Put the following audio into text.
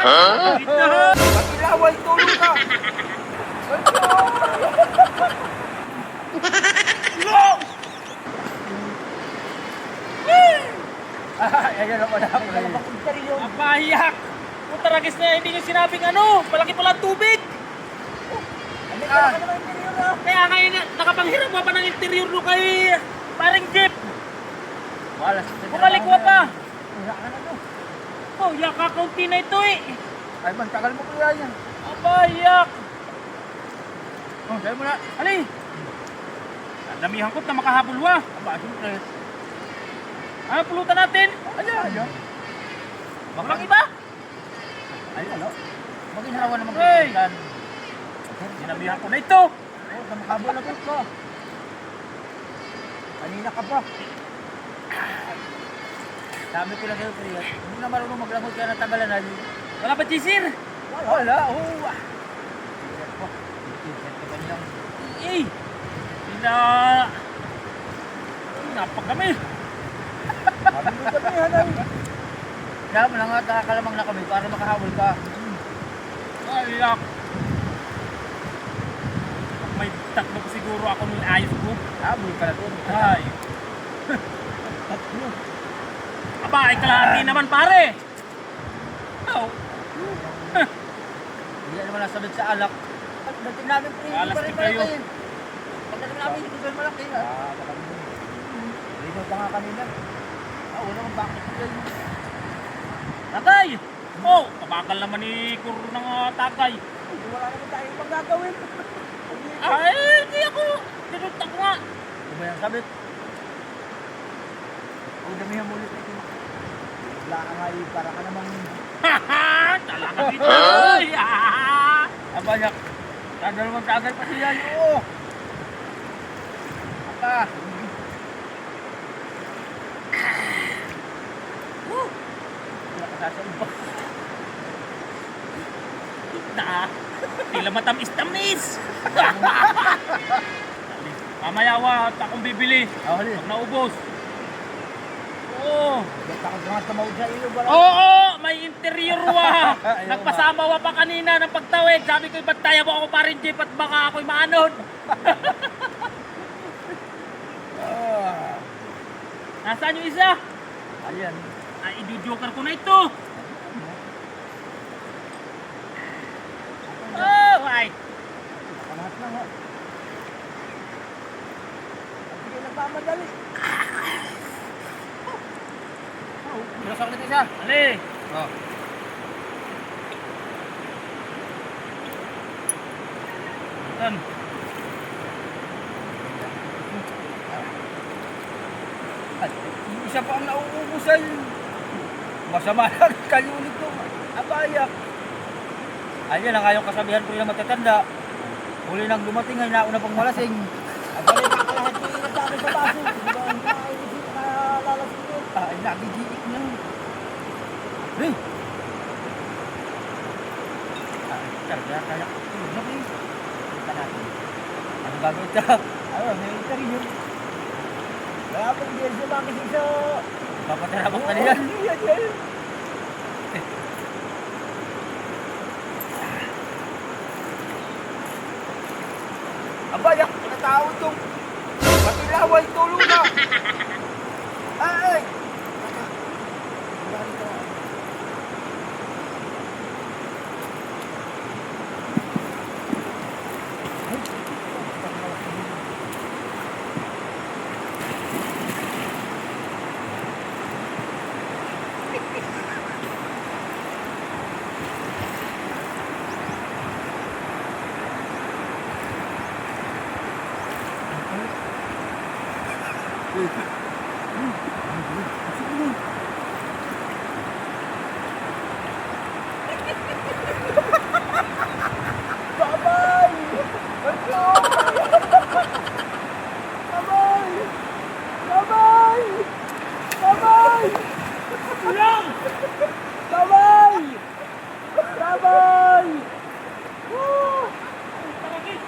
Pakilaway, tulong ka! Ayan na pala. Apayak! Putaragis na hindi nyo sinabing ano, malaki pala ang tubig. Kaya ngayon nakapanghiram mo pa ng interior no kay paring jeep. Bumalik mo pa. Oh, yaka kaunti na ito eh. Ay, man, tagal mo kaya yan. Apayak! Oh, dahil mo na. Ali! Damihan ko na makahabol wa. Aba, siyempre. Ano pulutan natin? Ayan. Walang iba? Ay, ano? Maginhawa naman Hey! kailan. Damihan ko na ito. Oh, namakabol na ko. Kanina ka pa. Sabi ko lang sa'yo, Priya. Hindi na marunong maglangoy kaya natagalan na. Wala pa chisir? Wala. Oh. Eh! Napagkami. Sabi ko kami, hanay. Kaya mo lang nakakalamang na kami para makahabol ka. Ayak! May tatlo ko siguro ako nung ayos ko. Habol ka na doon. Ay! Aba, ay kalahati naman pare! Oh! Hindi naman nasabit sa alak. Pagdating namin, Priya, Alas pa rin di kayo. malaki. Pagdating namin, hindi ko malaki. Lino pa nga kanina. Wala kang bakit ko kayo. Tagay! Oh! Kabakal naman ni Kuro ng tagay. Wala naman tayo pang gagawin. Ay! Hindi ako! Tinunta ko nga! Ano ba yung sabit? Huwag damihan mo ulit ito. Wala ka nga eh, para ka namang... Haha! Talaga dito! Ay! Abayak! Dadalawang tagay pa siya. Oo! Aka! Wala ka sasalba. Tila matamis-tamis! Mamaya wa, akong bibili. Huli. Pag naubos. Oo! Takot nga tumawag sa iyo. Wala. Oo! May interior wa! Ayaw Nagpasama wa pa kanina ng pagtawid. Sabi ko, ba't tayo mo ako pa rin jeep at baka ako'y maanod? Nasaan yung isa? Ayan. Ay, i-joker ko na ito. Oh, ay. Pangat na nga. Sige, nagmamadali. Bulasak ulit isa. Ali. Oh. Yan. Ay, yung isa pa ang nauubusan. Masama lang kalulit ko. Abayak. Ayan ang ayong kasabihan ko yung matatanda. Huli nang dumating ay nauna pang malasing. Abay, kakalahat ko yung nagdami sa baso. Di ba, hindi nakalalasing ko. Ay, nagigiik na. Hey! Karga, kaya ko. Nabi. Kita natin. Ano gagawin ka? Ayun, may interior. Wala pong diyan siya makisig sa... Papatarabak ka niyan. Yan. Abayak, natawag itong Pakilaway, tulong ka! Ay! Babay! Babay! Babay! Babay! Ulang! Babay! Babay! Tawagin!